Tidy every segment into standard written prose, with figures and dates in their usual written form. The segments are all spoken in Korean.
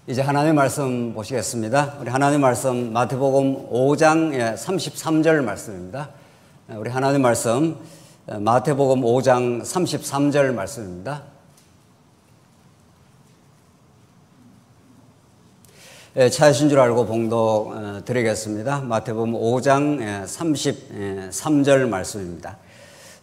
이제 하나님의 말씀 보시겠습니다. 우리 하나님의 말씀 마태복음 5장 33절 말씀입니다. 우리 하나님의 말씀 마태복음 5장 33절 말씀입니다. 찾으신 줄 알고 봉독 드리겠습니다. 마태복음 5장 33절 말씀입니다.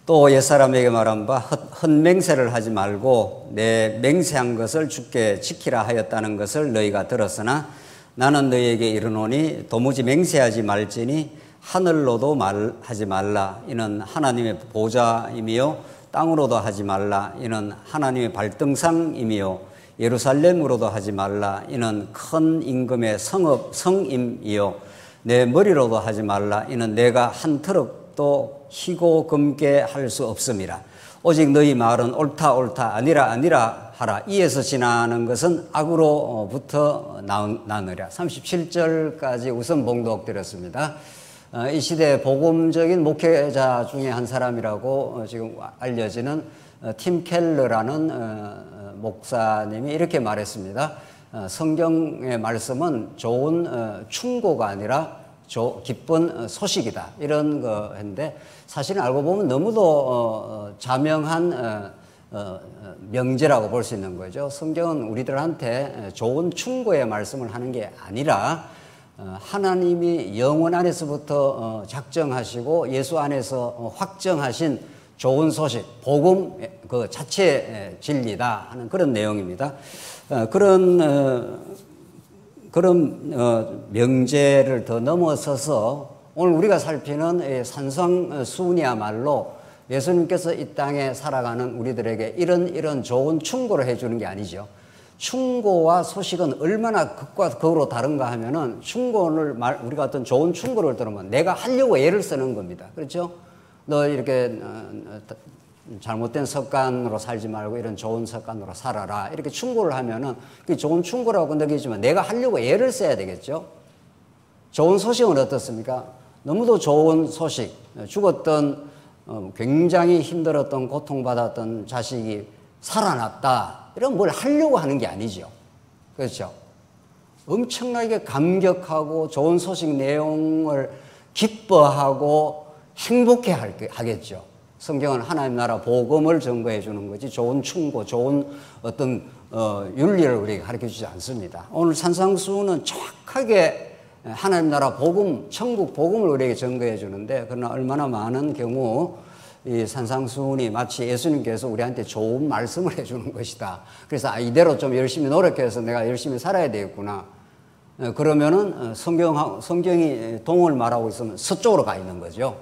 또 옛사람에게 말한 바 헛맹세를 하지 말고 내 맹세한 것을 주께 지키라 하였다는 것을 너희가 들었으나 나는 너희에게 이르노니 도무지 맹세하지 말지니 하늘로도 말하지 말라 이는 하나님의 보좌임이요 땅으로도 하지 말라 이는 하나님의 발등상임이요 예루살렘으로도 하지 말라 이는 큰 임금의 성임이요 내 머리로도 하지 말라 이는 내가 한 트럭도 희고 금게 할 수 없음이라. 오직 너희 말은 옳다 옳다 아니라 하라. 이에서 지나는 것은 악으로부터 나느랴. 37절까지 우선 봉독드렸습니다. 이 시대 복음적인 목회자 중에 한 사람이라고 지금 알려지는 팀 켈러라는 목사님이 이렇게 말했습니다. 성경의 말씀은 좋은 충고가 아니라 기쁜 소식이다. 이런 거인데 사실은 알고 보면 너무도 자명한 명제라고 볼 수 있는 거죠. 성경은 우리들한테 좋은 충고의 말씀을 하는 게 아니라 하나님이 영원 안에서부터 작정하시고 예수 안에서 확정하신 좋은 소식, 복음 그 자체의 진리다 하는 그런 내용입니다. 그런 명제를 더 넘어서서 오늘 우리가 살피는 산상수훈이야말로 예수님께서 이 땅에 살아가는 우리들에게 이런 좋은 충고를 해주는 게 아니죠. 충고와 소식은 얼마나 극과 극으로 다른가 하면은 우리가 어떤 좋은 충고를 들으면 내가 하려고 애를 쓰는 겁니다. 그렇죠? 너 이렇게 잘못된 습관으로 살지 말고 이런 좋은 습관으로 살아라. 이렇게 충고를 하면은 그게 좋은 충고라고 느끼지만 내가 하려고 애를 써야 되겠죠. 좋은 소식은 어떻습니까? 너무도 좋은 소식. 죽었던 굉장히 힘들었던 고통받았던 자식이 살아났다. 이런 뭘 하려고 하는 게 아니죠. 그렇죠? 엄청나게 감격하고 좋은 소식 내용을 기뻐하고 행복해 하겠죠. 성경은 하나님 나라 복음을 증거해 주는 거지 좋은 충고, 좋은 어떤 윤리를 우리에게 가르쳐 주지 않습니다. 오늘 산상수훈은 정확하게 하나님 나라 복음, 천국 복음을 우리에게 증거해 주는데 그러나 얼마나 많은 경우 이 산상수훈이 마치 예수님께서 우리한테 좋은 말씀을 해 주는 것이다. 그래서 이대로 좀 열심히 노력해서 내가 열심히 살아야 되겠구나. 그러면은 성경이 동을 말하고 있으면 서쪽으로 가 있는 거죠.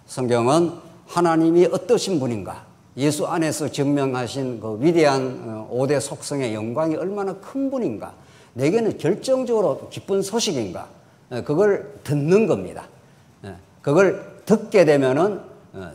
성경은 하나님이 어떠신 분인가, 예수 안에서 증명하신 그 위대한 5대 속성의 영광이 얼마나 큰 분인가, 내게는 결정적으로 기쁜 소식인가, 그걸 듣는 겁니다. 그걸 듣게 되면은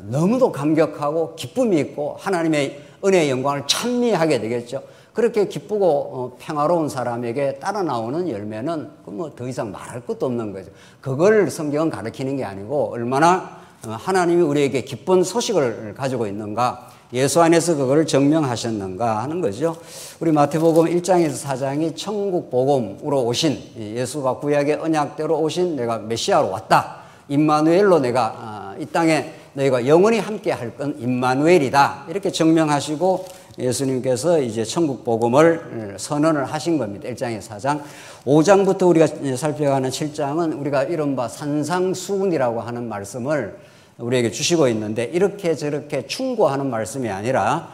너무도 감격하고 기쁨이 있고 하나님의 은혜의 영광을 찬미하게 되겠죠. 그렇게 기쁘고 평화로운 사람에게 따라 나오는 열매는 뭐 더 이상 말할 것도 없는 거죠. 그걸 성경은 가르치는 게 아니고 얼마나 하나님이 우리에게 기쁜 소식을 가지고 있는가, 예수 안에서 그걸 증명하셨는가 하는 거죠. 우리 마태복음 1장에서 4장이 천국 복음으로 오신, 예수가 구약의 언약대로 오신 내가 메시아로 왔다. 임마누엘로 내가 이 땅에 너희가 영원히 함께 할 건 임마누엘이다. 이렇게 증명하시고 예수님께서 이제 천국 복음을 선언을 하신 겁니다. 1장에서 4장. 5장부터 우리가 살펴가는 7장은 우리가 이른바 산상수훈이라고 하는 말씀을 우리에게 주시고 있는데 이렇게 저렇게 충고하는 말씀이 아니라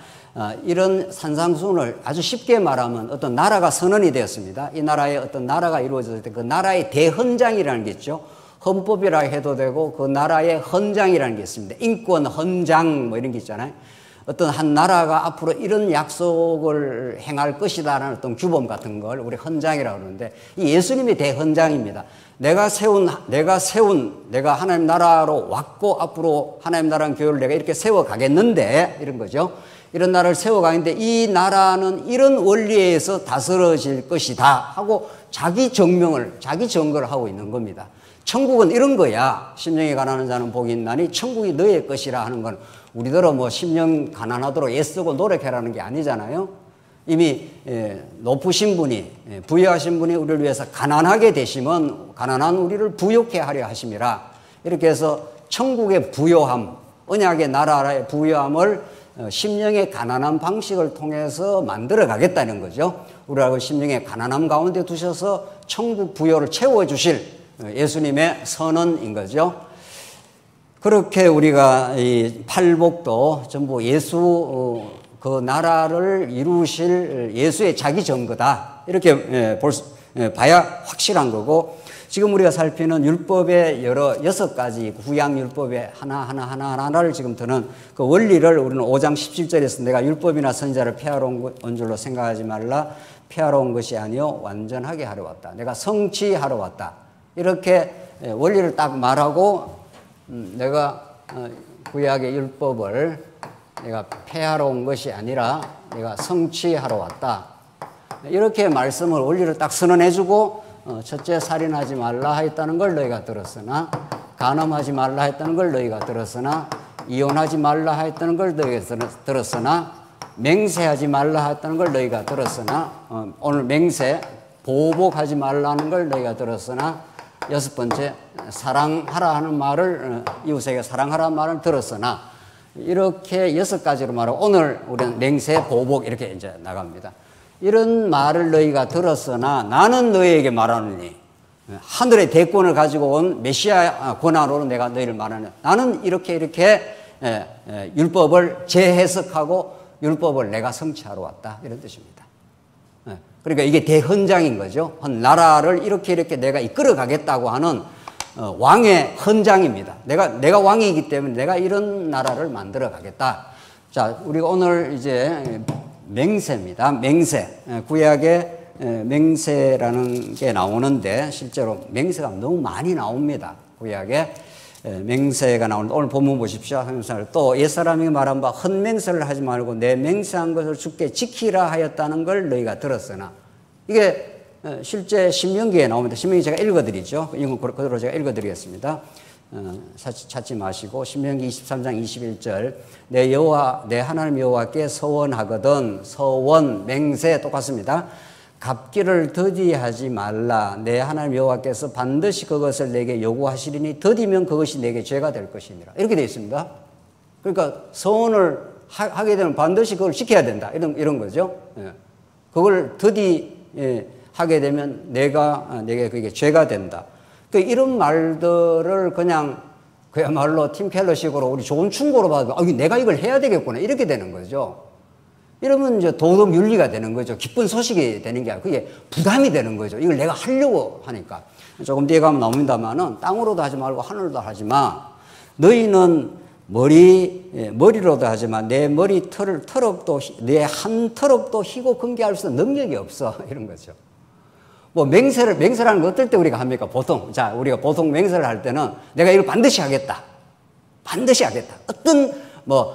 이런 산상수훈을 아주 쉽게 말하면 어떤 나라가 선언이 되었습니다. 이 나라에 어떤 나라가 이루어졌을 때 그 나라의 대헌장이라는 게 있죠. 헌법이라 해도 되고 그 나라의 헌장이라는 게 있습니다. 인권 헌장 뭐 이런 게 있잖아요. 어떤 한 나라가 앞으로 이런 약속을 행할 것이다라는 어떤 규범 같은 걸 우리 헌장이라고 그러는데 이 예수님이 대헌장입니다. 내가 하나님 나라로 왔고 앞으로 하나님 나라는 교회를 내가 이렇게 세워가겠는데 이런 거죠. 이런 나라를 세워가는데 이 나라는 이런 원리에 의해서 다스려질 것이다 하고 자기 증거를 하고 있는 겁니다. 천국은 이런 거야. 심령이 가난한 자는 복이 있나니 천국이 너의 것이라 하는 건 우리들은 뭐 심령 가난하도록 애쓰고 노력해라는 게 아니잖아요. 이미 높으신 분이 부유하신 분이 우리를 위해서 가난하게 되시면 가난한 우리를 부유케 하려 하심이라. 이렇게 해서 천국의 부요함, 언약의 나라의 부요함을 심령의 가난한 방식을 통해서 만들어 가겠다는 거죠. 우리하고 심령의 가난함 가운데 두셔서 천국 부요를 채워주실 예수님의 선언인 거죠. 그렇게 우리가 이 팔복도 전부 예수 그 나라를 이루실 예수의 자기 증거다. 이렇게 봐야 확실한 거고, 지금 우리가 살피는 율법의 여러 6가지 구약 율법의 하나를 지금 드는 그 원리를 우리는 5장 17절에서 내가 율법이나 선지자를 폐하러 온 줄로 생각하지 말라. 폐하러 온 것이 아니요 완전하게 하러 왔다. 내가 성취하러 왔다. 이렇게 원리를 딱 말하고 내가 구약의 율법을 내가 폐하러 온 것이 아니라 내가 성취하러 왔다. 이렇게 말씀을 원리를 딱 선언해주고, 첫째 살인하지 말라 했다는 걸 너희가 들었으나, 간음하지 말라 했다는 걸 너희가 들었으나, 이혼하지 말라 했다는 걸 너희가 들었으나, 맹세하지 말라 했다는 걸 너희가 들었으나, 오늘 맹세 보복하지 말라는 걸 너희가 들었으나, 6번째 사랑하라 하는 말을 이웃에게 사랑하라는 말을 들었으나, 이렇게 6가지로 말하고 오늘 우리는 맹세 보복 이렇게 이제 나갑니다. 이런 말을 너희가 들었으나 나는 너희에게 말하노니, 하늘의 대권을 가지고 온 메시아 권한으로 내가 너희를 말하는, 나는 이렇게 율법을 재해석하고 율법을 내가 성취하러 왔다. 이런 뜻입니다. 그러니까 이게 대헌장인 거죠. 나라를 이렇게 내가 이끌어 가겠다고 하는 왕의 헌장입니다. 내가 왕이기 때문에 내가 이런 나라를 만들어 가겠다. 자, 우리가 오늘 이제 맹세입니다. 맹세. 구약에 맹세라는 게 나오는데 실제로 맹세가 너무 많이 나옵니다. 구약에 맹세가 나오는데 오늘 본문 보십시오. 또 옛사람이 말한 바 헛맹세를 하지 말고 내 맹세한 것을 주께 지키라 하였다는 걸 너희가 들었으나, 이게 실제 신명기에 나옵니다. 신명기 제가 읽어드리죠. 이건 그대로 제가 읽어드리겠습니다. 찾지 마시고 신명기 23장 21절 내 여호와 내 하나님 여호와께 서원하거든. 서원 맹세 똑같습니다. 갚기를 더디하지 말라. 내 하나님 여호와께서 반드시 그것을 내게 요구하시리니 더디면 그것이 내게 죄가 될 것이니라. 이렇게 되어 있습니다. 그러니까 서원을 하게 되면 반드시 그걸 지켜야 된다. 이런 거죠. 그걸 하게 되면 내게 그게 죄가 된다. 이런 말들을 그냥 그야말로 팀 켈러식으로 우리 좋은 충고로 봐도 내가 이걸 해야 되겠구나 이렇게 되는 거죠. 이러면 이제 도덕 윤리가 되는 거죠. 기쁜 소식이 되는 게 아니라 그게 부담이 되는 거죠. 이걸 내가 하려고 하니까. 조금 뒤에 가면 나옵니다만은 땅으로도 하지 말고 하늘로도 하지 마. 너희는 머리로도 하지 마. 내 머리 털업도 내 한 털업도 희고 금괴할 수 있는 능력이 없어. 이런 거죠. 뭐 맹세라는 거 어떨 때 우리가 합니까? 우리가 보통 맹세를 할 때는 내가 이걸 반드시 하겠다. 반드시 하겠다.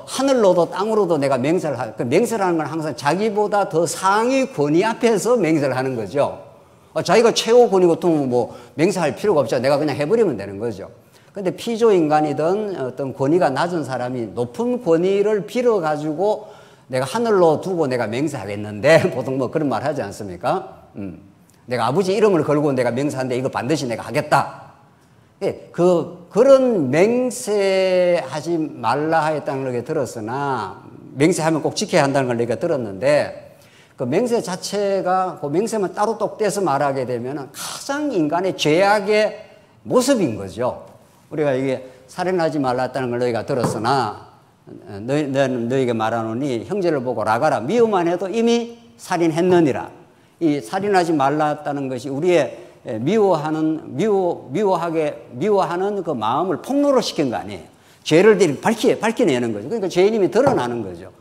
하늘로도 땅으로도 내가 맹세를 맹세라는 건 항상 자기보다 더 상위 권위 앞에서 맹세를 하는 거죠. 자기가 최고 권위 같으면 맹세할 필요가 없죠. 내가 그냥 해버리면 되는 거죠. 근데 피조인간이든 어떤 권위가 낮은 사람이 높은 권위를 빌어가지고 내가 하늘로 두고 내가 맹세하겠는데 보통 그런 말 하지 않습니까? 내가 아버지 이름을 걸고 내가 맹세하는데 이거 반드시 내가 하겠다. 그런 맹세하지 말라 했다는 걸 들었으나, 맹세하면 꼭 지켜야 한다는 걸 내가 들었는데, 그 맹세 자체가, 그 맹세만 따로 똑 떼서 말하게 되면 가장 인간의 죄악의 모습인 거죠. 우리가 이게 살인하지 말라 했다는 걸 너희가 들었으나, 너희에게 말하노니 형제를 보고 라가라. 미워만 해도 이미 살인했느니라. 이 살인하지 말랐다는 것이 우리의 미워하는 그 마음을 폭로를 시킨 거 아니에요. 죄를 밝혀내는 거죠. 그러니까 죄인임이 드러나는 거죠.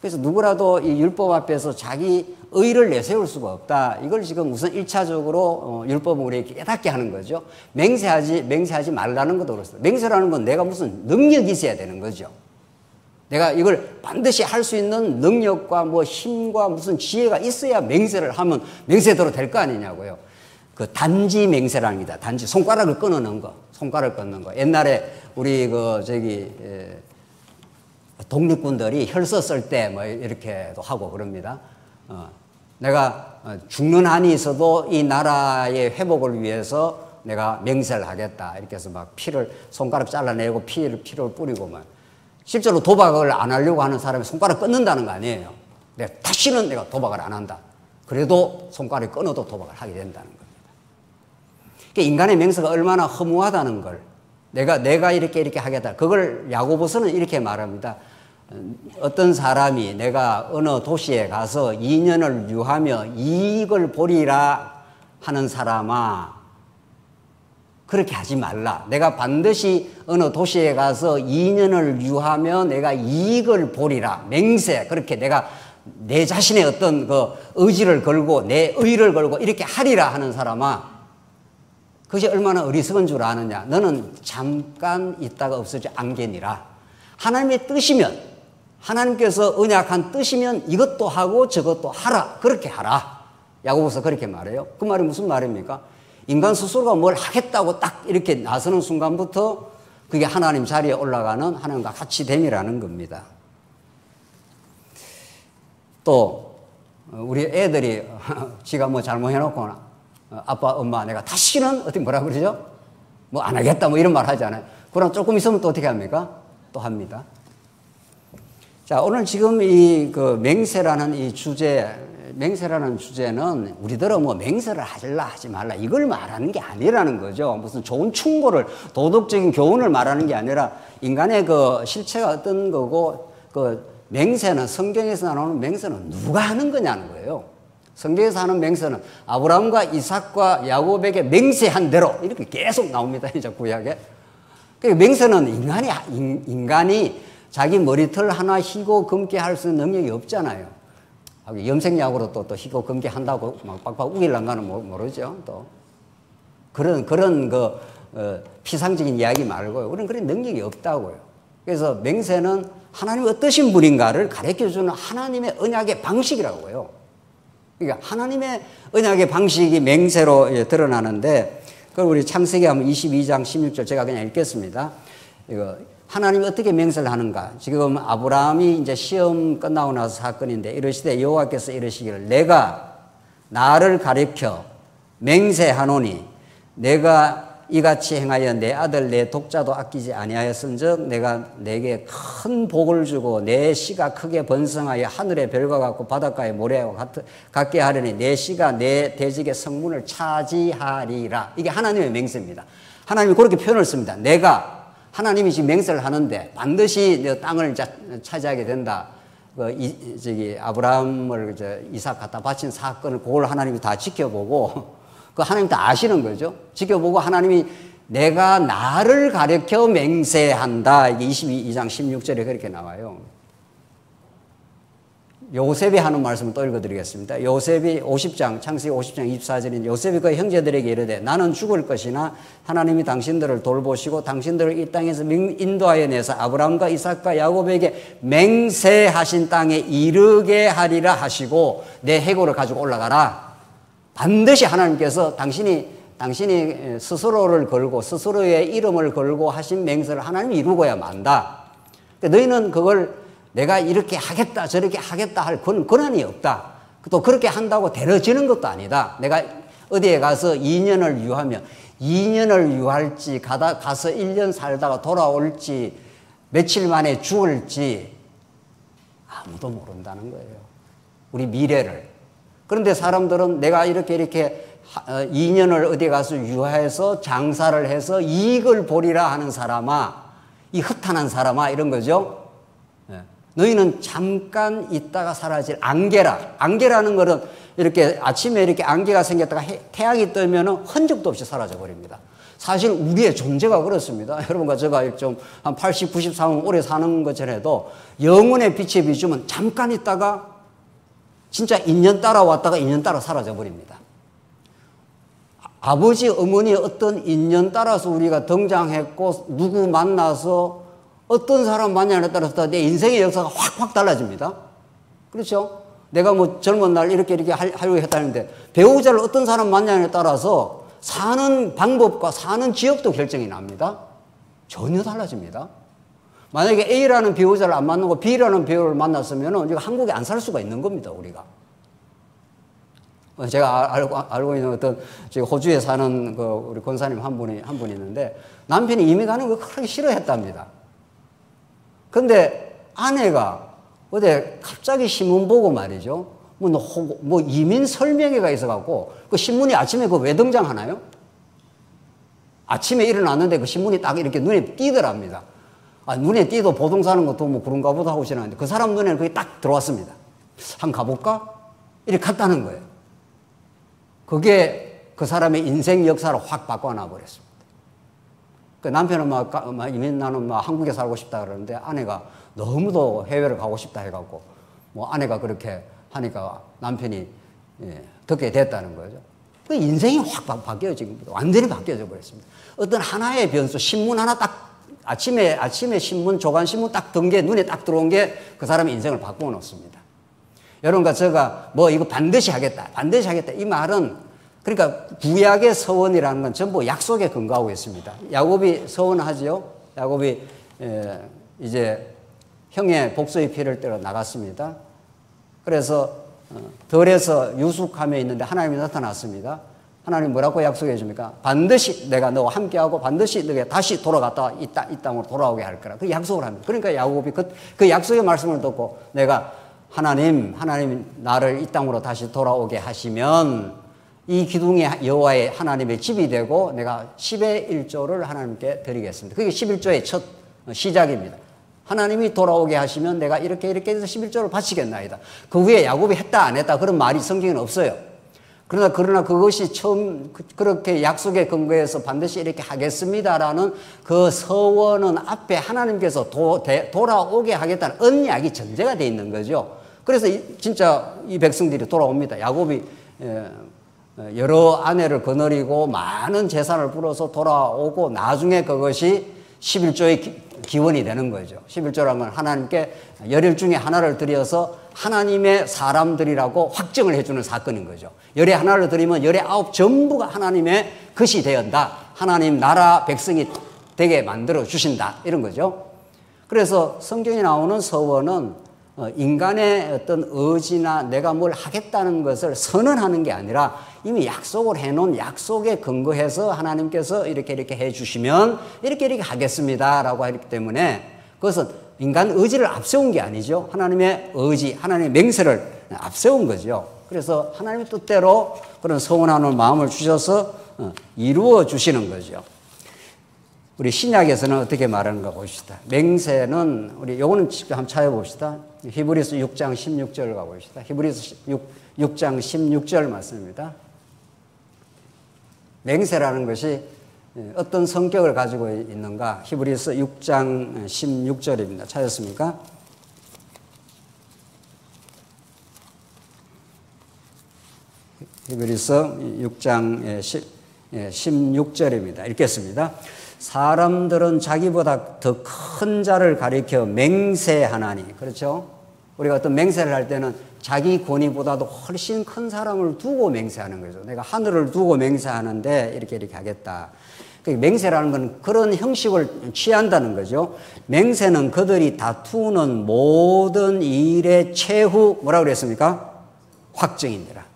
그래서 누구라도 이 율법 앞에서 자기 의를 내세울 수가 없다. 이걸 지금 우선 1차적으로 율법은 우리에게 깨닫게 하는 거죠. 맹세하지 말라는 것도 그렇습니다. 맹세라는 건 내가 무슨 능력이 있어야 되는 거죠. 내가 이걸 반드시 할 수 있는 능력과 힘과 무슨 지혜가 있어야 맹세를 하면 맹세대로 될 거 아니냐고요. 그 단지 맹세라는 겁니다. 단지 손가락을 끊는 거. 옛날에 우리 독립군들이 혈서 쓸 때 이렇게도 하고 그럽니다. 내가 죽는 한이 있어도 이 나라의 회복을 위해서 내가 맹세를 하겠다. 이렇게 해서 막 피를 손가락 잘라내고 피를 뿌리고 막. 실제로 도박을 안 하려고 하는 사람이 손가락 끊는다는 거 아니에요. 내가 다시는 내가 도박을 안 한다. 그래도 손가락이 끊어도 도박을 하게 된다는 겁니다. 그러니까 인간의 맹세가 얼마나 허무하다는 걸 내가 이렇게 하겠다. 그걸 야고보서는 이렇게 말합니다. 어떤 사람이 내가 어느 도시에 가서 2년을 유하며 이익을 보리라 하는 사람아, 그렇게 하지 말라. 내가 반드시 어느 도시에 가서 2년을 유하며 내가 이익을 보리라. 맹세. 그렇게 내가 내 자신의 어떤 그 의지를 걸고 내 의를 걸고 이렇게 하리라 하는 사람아, 그것이 얼마나 어리석은 줄 아느냐. 너는 잠깐 있다가 없어져 안개니라. 하나님의 뜻이면, 하나님께서 언약한 뜻이면 이것도 하고 저것도 하라. 그렇게 하라. 야고보서 그렇게 말해요. 그 말이 무슨 말입니까? 인간 스스로가 뭘 하겠다고 딱 이렇게 나서는 순간부터 그게 하나님 자리에 올라가는 하나님과 같이 됨이라는 겁니다. 또 우리 애들이 지가 뭐 잘못해놓고 아빠 엄마 내가 다시는 어떻게 뭐라 그러죠? 뭐 안 하겠다 뭐 이런 말 하잖아요. 그럼 조금 있으면 또 어떻게 합니까? 또 합니다. 자, 오늘 지금 이 그 맹세라는 이 맹세라는 주제는 우리들은 뭐 맹세를 하질라 하지 말라 이걸 말하는 게 아니라는 거죠. 무슨 좋은 충고를, 도덕적인 교훈을 말하는 게 아니라 인간의 그 실체가 어떤 거고, 그 맹세는, 성경에서 나오는 맹세는 누가 하는 거냐는 거예요. 성경에서 하는 맹세는 아브라함과 이삭과 야곱에게 맹세한 대로 이렇게 계속 나옵니다. 이제 구약에. 그러니까 맹세는 인간이 자기 머리털 하나 희고 검게 할 수 있는 능력이 없잖아요. 염색약으로 또 희고 검게 한다고 막 빡빡 우길란가는 모르죠. 또 그런 피상적인 이야기 말고요. 우리는 그런 능력이 없다고요. 그래서 맹세는 하나님이 어떠신 분인가를 가르쳐주는 하나님의 언약의 방식이라고요. 그러니까 하나님의 언약의 방식이 맹세로 드러나는데, 그걸 우리 창세기 하면 22장 16절 제가 그냥 읽겠습니다. 이거 하나님이 어떻게 맹세를 하는가? 지금 아브라함이 이제 시험 끝나고 나서 사건인데, 이르시되 여호와께서 이르시기를 내가 나를 가리켜 맹세하노니 내가 이같이 행하여 내 아들 내 독자도 아끼지 아니하였은즉 내가 내게 큰 복을 주고 내 씨가 크게 번성하여 하늘의 별과 같고 바닷가의 모래와 같게 하려니 내 씨가 내 대적의 성문을 차지하리라. 이게 하나님의 맹세입니다. 하나님이 그렇게 표현을 씁니다. 하나님이 지금 맹세를 하는데 반드시 내 땅을 차지하게 된다. 아브라함을 이삭 갖다 바친 사건을 그걸 하나님이 다 지켜보고, 그 하나님 다 아시는 거죠. 지켜보고 하나님이 내가 나를 가리켜 맹세한다. 이게 22장 16절에 그렇게 나와요. 요셉이 하는 말씀을 또 읽어드리겠습니다. 요셉이 창세기 50장 24절인 요셉이 그 형제들에게 이르되 나는 죽을 것이나 하나님이 당신들을 돌보시고 당신들을 이 땅에서 인도하여 내서 아브라함과 이삭과 야곱에게 맹세하신 땅에 이르게 하리라 하시고 내 해골을 가지고 올라가라. 반드시 하나님께서 당신이 스스로를 걸고 스스로의 이름을 걸고 하신 맹세를 하나님이 이루고야 만다. 너희는 그걸 내가 이렇게 하겠다 저렇게 하겠다 할 권한이 없다. 또 그렇게 한다고 되어지는 것도 아니다. 내가 어디에 가서 2년을 유하며 2년을 유할지 가서 1년 살다가 돌아올지 며칠 만에 죽을지 아무도 모른다는 거예요. 우리 미래를. 그런데 사람들은 내가 이렇게 2년을 어디에 가서 유하해서 장사를 해서 이익을 보리라 하는 사람아, 이 허탄한 사람아 이런 거죠. 너희는 잠깐 있다가 사라질 안개라. 안개라는 것은 이렇게 아침에 이렇게 안개가 생겼다가 태양이 뜨면 흔적도 없이 사라져 버립니다. 사실 우리의 존재가 그렇습니다. 여러분과 제가 좀 한 80, 90 살면 오래 사는 것처럼 해도 영혼의 빛에 비추면 잠깐 있다가 진짜 인연 따라왔다가 인연 따라 사라져 버립니다. 아버지, 어머니의 어떤 인연 따라서 우리가 등장했고 누구 만나서 어떤 사람 만나냐에 따라서 내 인생의 역사가 확 달라집니다. 그렇죠? 내가 뭐 젊은 날 이렇게 하려고 했다는데 배우자를 어떤 사람 만나냐에 따라서 사는 방법과 사는 지역도 결정이 납니다. 전혀 달라집니다. 만약에 A라는 배우자를 안 만나고 B라는 배우를 만났으면 한국에 안 살 수가 있는 겁니다, 우리가. 제가 알고 있는 어떤 지금 호주에 사는 그 우리 권사님 한 분이 있는데 남편이 이민 가는 거 그렇게 싫어했답니다. 근데 아내가 어제 갑자기 신문 보고 말이죠. 뭐 이민 설명회가 있어갖고 그 신문이 아침에 그 왜 등장하나요? 아침에 일어났는데 그 신문이 딱 이렇게 눈에 띄더랍니다. 아, 눈에 띄도 보통 사는 것도 뭐 그런가 보다 하고 지나는데 그 사람 눈에는 그게 딱 들어왔습니다. 한번 가볼까? 이렇게 갔다는 거예요. 그게 그 사람의 인생 역사를 확 바꿔놔 버렸습니다. 그 남편은 막 이민 나는 막 한국에 살고 싶다 그러는데 아내가 너무도 해외를 가고 싶다 해갖고 뭐 아내가 그렇게 하니까 남편이 듣게 됐다는 거죠. 그 인생이 확 바뀌어요. 지금 완전히 바뀌어져 버렸습니다. 어떤 하나의 변수, 신문 하나 딱 아침에 신문, 조간신문 딱 든 게 눈에 딱 들어온 게 그 사람의 인생을 바꾸어 놓습니다. 여러분과 제가 뭐 이거 반드시 하겠다 이 말은 그러니까 구약의 서원이라는 건 전부 약속에 근거하고 있습니다. 야곱이 서원하지요. 야곱이 이제 형의 복수의 피를 때려 나갔습니다. 그래서 들에서 유숙함에 있는데 하나님이 나타났습니다. 하나님 뭐라고 약속해 줍니까? 반드시 내가 너와 함께하고 반드시 너가 다시 돌아갔다 이 땅으로 돌아오게 할 거라. 그 약속을 합니다. 그러니까 야곱이 그 약속의 말씀을 듣고 내가 하나님 나를 이 땅으로 다시 돌아오게 하시면 이 기둥이 여호와의 하나님의 집이 되고 내가 10의 1조를 하나님께 드리겠습니다. 그게 11조의 첫 시작입니다. 하나님이 돌아오게 하시면 내가 이렇게 해서 11조를 바치겠나이다. 그 후에 야곱이 했다 안 했다 그런 말이 성경에는 없어요. 그러나 그것이 처음 그렇게 약속에 근거해서 반드시 이렇게 하겠습니다라는 그 서원은 앞에 하나님께서 돌아오게 하겠다는 언약이 전제가 돼 있는 거죠. 그래서 진짜 이 백성들이 돌아옵니다. 야곱이 여러 아내를 거느리고 많은 재산을 불어서 돌아오고 나중에 그것이 11조의 기원이 되는 거죠. 11조라는 건 하나님께 열일 중에 하나를 드려서 하나님의 사람들이라고 확정을 해주는 사건인 거죠. 열의 하나를 드리면 열의 9 전부가 하나님의 것이 되었다. 하나님 나라 백성이 되게 만들어 주신다. 이런 거죠. 그래서 성경에 나오는 서원은 인간의 어떤 의지나 내가 뭘 하겠다는 것을 선언하는 게 아니라 이미 약속을 해놓은 약속에 근거해서 하나님께서 이렇게 해 주시면 이렇게 하겠습니다 라고 하기 때문에 그것은 인간 의지를 앞세운 게 아니죠. 하나님의 의지, 하나님의 맹세를 앞세운 거죠. 그래서 하나님의 뜻대로 그런 서원하는 마음을 주셔서 이루어 주시는 거죠. 우리 신약에서는 어떻게 말하는가 봅시다. 맹세는 우리 요거는 직접 한번 찾아봅시다. 히브리서 6장 16절 가봅시다. 히브리서 6장 16절 말씀입니다. 맹세라는 것이 어떤 성격을 가지고 있는가? 히브리서 6장 16절입니다. 찾았습니까? 히브리서 6장 16절입니다. 읽겠습니다. 사람들은 자기보다 더 큰 자를 가리켜 맹세하나니. 그렇죠? 우리가 어떤 맹세를 할 때는 자기 권위보다도 훨씬 큰 사람을 두고 맹세하는 거죠. 내가 하늘을 두고 맹세하는데 이렇게 하겠다. 맹세라는 건 그런 형식을 취한다는 거죠. 맹세는 그들이 다투는 모든 일의 최후 뭐라고 그랬습니까? 확정입니다.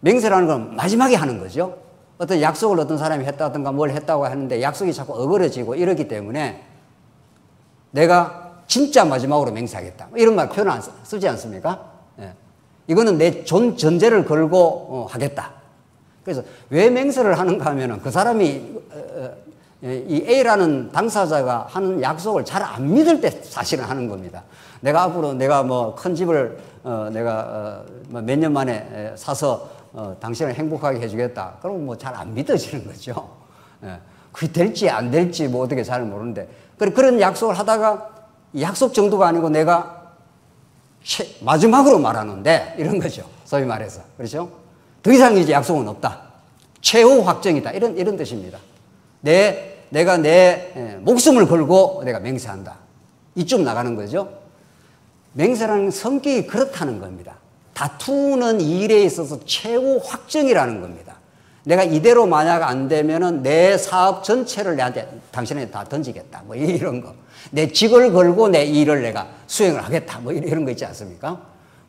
맹세라는 건 마지막에 하는 거죠. 어떤 약속을 어떤 사람이 했다든가 뭘 했다고 하는데 약속이 자꾸 어그러지고 이러기 때문에 내가 진짜 마지막으로 맹세하겠다. 이런 말 표현 쓰지 않습니까? 예. 이거는 내 전제를 걸고 하겠다. 그래서 왜 맹세를 하는가 하면은 그 사람이 이 A라는 당사자가 하는 약속을 잘 안 믿을 때 사실은 하는 겁니다. 내가 앞으로 내가 뭐 큰 집을 내가 몇 년 만에 사서 당신을 행복하게 해주겠다. 그러면 뭐 잘 안 믿어지는 거죠. 예. 그게 될지 안 될지 뭐 어떻게 잘 모르는데 그런 약속을 하다가 약속 정도가 아니고 내가 마지막으로 말하는데 이런 거죠. 소위 말해서. 그렇죠? 더 이상 이제 약속은 없다. 최후 확정이다. 이런 뜻입니다. 내가 내 목숨을 걸고 내가 맹세한다. 이쪽 나가는 거죠. 맹세라는 성격이 그렇다는 겁니다. 다투는 일에 있어서 최후 확정이라는 겁니다. 내가 이대로 만약 안 되면은 내 사업 전체를 당신에게 다 던지겠다. 뭐 이런 거. 내 직을 걸고 내 일을 내가 수행을 하겠다. 뭐 이런 거 있지 않습니까?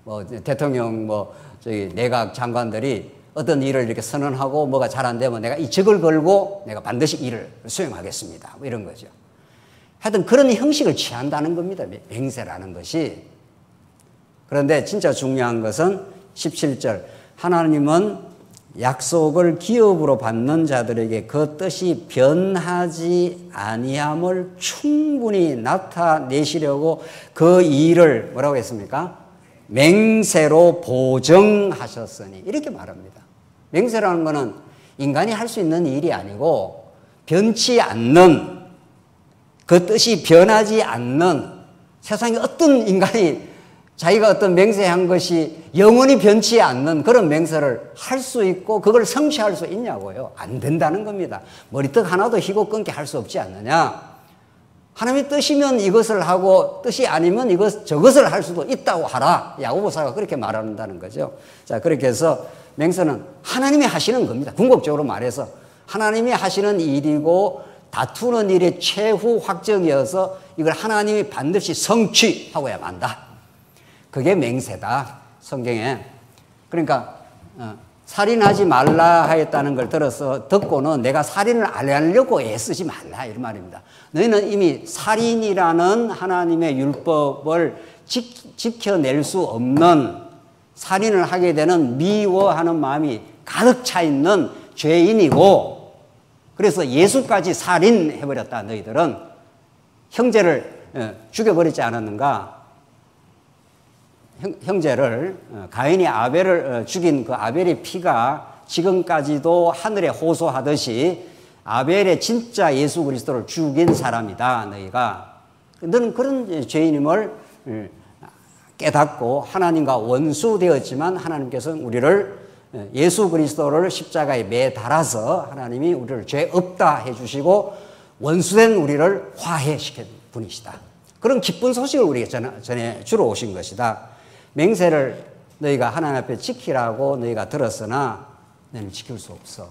뭐 대통령 뭐 저기 내각 장관들이 어떤 일을 이렇게 선언하고 뭐가 잘 안 되면 내가 이 적을 걸고 내가 반드시 일을 수행하겠습니다. 뭐 이런 거죠. 하여튼 그런 형식을 취한다는 겁니다. 맹세라는 것이. 그런데 진짜 중요한 것은 17절. 하나님은 약속을 기업으로 받는 자들에게 그 뜻이 변하지 아니함을 충분히 나타내시려고 그 일을 뭐라고 했습니까? 맹세로 보정하셨으니 이렇게 말합니다. 맹세라는 것은 인간이 할 수 있는 일이 아니고 변치 않는 그 뜻이 변하지 않는 세상에 어떤 인간이 자기가 어떤 맹세한 것이 영원히 변치 않는 그런 맹세를 할 수 있고 그걸 성취할 수 있냐고요. 안 된다는 겁니다. 머리떡 하나도 희고 끊게 할 수 없지 않느냐. 하나님의 뜻이면 이것을 하고 뜻이 아니면 저것을 할 수도 있다고 하라. 야고보사가 그렇게 말한다는 거죠. 자, 그렇게 해서 맹세는 하나님이 하시는 겁니다. 궁극적으로 말해서 하나님이 하시는 일이고 다투는 일의 최후 확정이어서 이걸 하나님이 반드시 성취하고야 만다. 그게 맹세다. 성경에. 그러니까 살인하지 말라 하였다는 걸 듣고는 내가 살인을 안 하려고 애쓰지 말라 이런 말입니다. 너희는 이미 살인이라는 하나님의 율법을 지켜낼 수 없는 살인을 하게 되는 미워하는 마음이 가득 차 있는 죄인이고 그래서 예수까지 살인해버렸다. 너희들은 형제를 죽여버리지 않았는가? 형제를 가인이 아벨을 죽인 그 아벨의 피가 지금까지도 하늘에 호소하듯이 아벨의 진짜 예수 그리스도를 죽인 사람이다. 너희가 너는 그런 죄인임을 깨닫고 하나님과 원수되었지만 하나님께서는 우리를 예수 그리스도를 십자가에 매달아서 하나님이 우리를 죄 없다 해주시고 원수된 우리를 화해시킨 분이시다. 그런 기쁜 소식을 우리에게 전해 주러 오신 것이다. 맹세를 너희가 하나님 앞에 지키라고 너희가 들었으나 너희는 지킬 수 없어.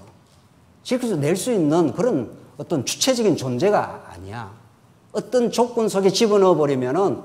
지켜낼 수 있는 그런 어떤 주체적인 존재가 아니야. 어떤 조건 속에 집어넣어 버리면은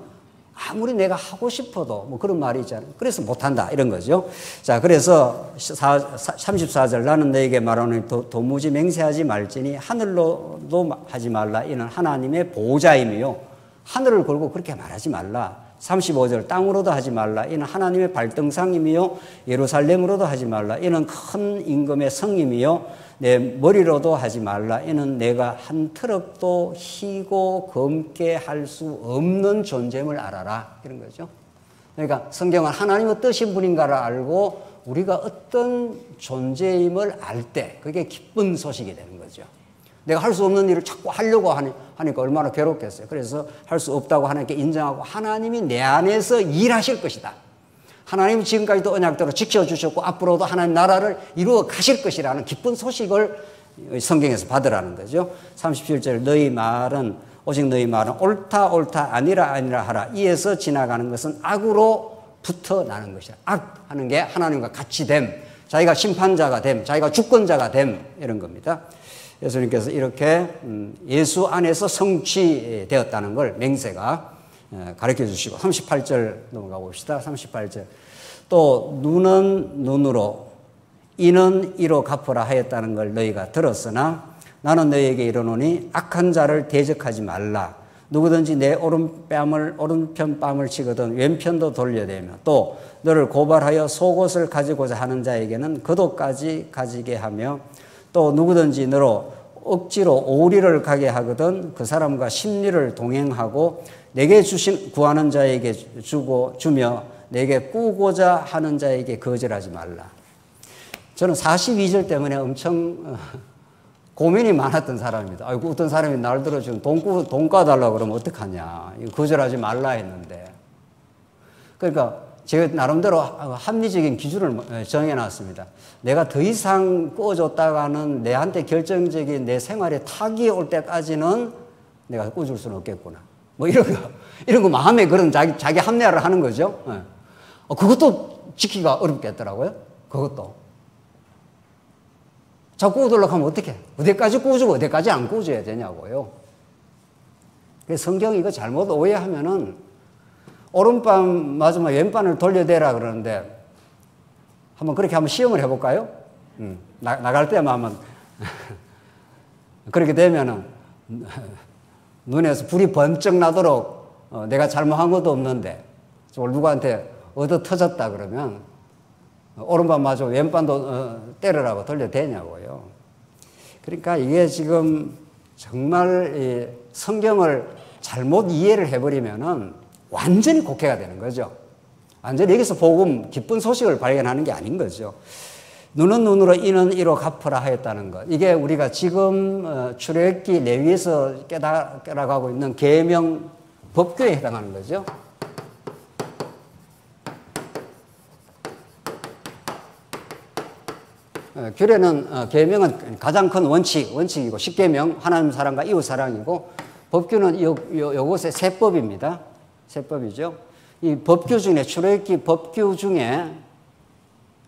아무리 내가 하고 싶어도 뭐 그런 말이 있잖아요. 그래서 못한다 이런 거죠. 자, 그래서 34절 나는 너에게 말하노니 도무지 맹세하지 말지니 하늘로도 하지 말라. 이는 하나님의 보호자이며 하늘을 걸고 그렇게 말하지 말라. 35절 땅으로도 하지 말라. 이는 하나님의 발등상이며 예루살렘으로도 하지 말라. 이는 큰 임금의 성임이요 내 머리로도 하지 말라. 이는 내가 한 트럭도 희고 검게 할 수 없는 존재임을 알아라. 이런 거죠. 그러니까 성경은 하나님의 뜻인 분인가를 알고 우리가 어떤 존재임을 알 때 그게 기쁜 소식이 되는 거죠. 내가 할 수 없는 일을 자꾸 하려고 하니까 얼마나 괴롭겠어요. 그래서 할 수 없다고 하나님께 인정하고 하나님이 내 안에서 일하실 것이다. 하나님이 지금까지도 언약대로 지켜주셨고 앞으로도 하나님 나라를 이루어 가실 것이라는 기쁜 소식을 성경에서 받으라는 거죠. 37절 너희 말은 오직 너희 말은 옳다 아니라 하라. 이에서 지나가는 것은 악으로부터 나는 것이다. 악 하는 게 하나님과 같이 됨. 자기가 심판자가 됨. 자기가 주권자가 됨. 이런 겁니다. 예수님께서 이렇게 예수 안에서 성취되었다는 걸 맹세가 가르쳐 주시고 38절 넘어가 봅시다. 38절 또 눈은 눈으로 이는 이로 갚으라 하였다는 걸 너희가 들었으나 나는 너희에게 이르노니 악한 자를 대적하지 말라. 누구든지 내 오른편 뺨을 치거든 왼편도 돌려대며 또 너를 고발하여 속옷을 가지고자 하는 자에게는 겉옷까지 가지게 하며 또 누구든지 너로 억지로 오리를 가게 하거든 그 사람과 심리를 동행하고 내게 구하는 자에게 주며 내게 꾸고자 하는 자에게 거절하지 말라. 저는 42절 때문에 엄청 고민이 많았던 사람입니다. 아이고 어떤 사람이 날 들어 지금 돈 까달라고 그러면 어떡하냐. 거절하지 말라 했는데. 그러니까 제가 나름대로 합리적인 기준을 정해놨습니다. 내가 더 이상 꾸어줬다가는 내한테 결정적인 내 생활에 타격이 올 때까지는 내가 꾸어줄 수는 없겠구나. 뭐 이런 거 마음에 그런 자기 합리화를 하는 거죠. 그것도 지키기가 어렵겠더라고요. 그것도. 자꾸 꾸어달라고 하면 어떡해? 어디까지 꾸어주고 어디까지 안 꾸어줘야 되냐고요. 그래서 성경이 이거 잘못 오해하면은 오른밤 맞으면 왼밤을 돌려대라 그러는데 한번 시험을 해볼까요? 나갈 때만 하면 그렇게 되면은 눈에서 불이 번쩍 나도록 내가 잘못한 것도 없는데 누구한테 얻어 터졌다 그러면 오른밤 맞으면 왼밤도 때리라고 돌려대냐고요. 그러니까 이게 지금 정말 이 성경을 잘못 이해를 해버리면은 완전히 곡해가 되는 거죠. 완전히 여기서 복음, 기쁜 소식을 발견하는 게 아닌 거죠. 눈은 눈으로 이는 이로 갚으라 하였다는 것. 이게 우리가 지금 출애굽기 레위에서 깨달아가고 있는 계명 법규에 해당하는 거죠. 규례는 계명은 가장 큰 원칙이고 십계명 하나님 사랑과 이웃 사랑이고 법규는 요것의 세법입니다. 세법이죠. 이 법규 중에 출애굽기 법규 중에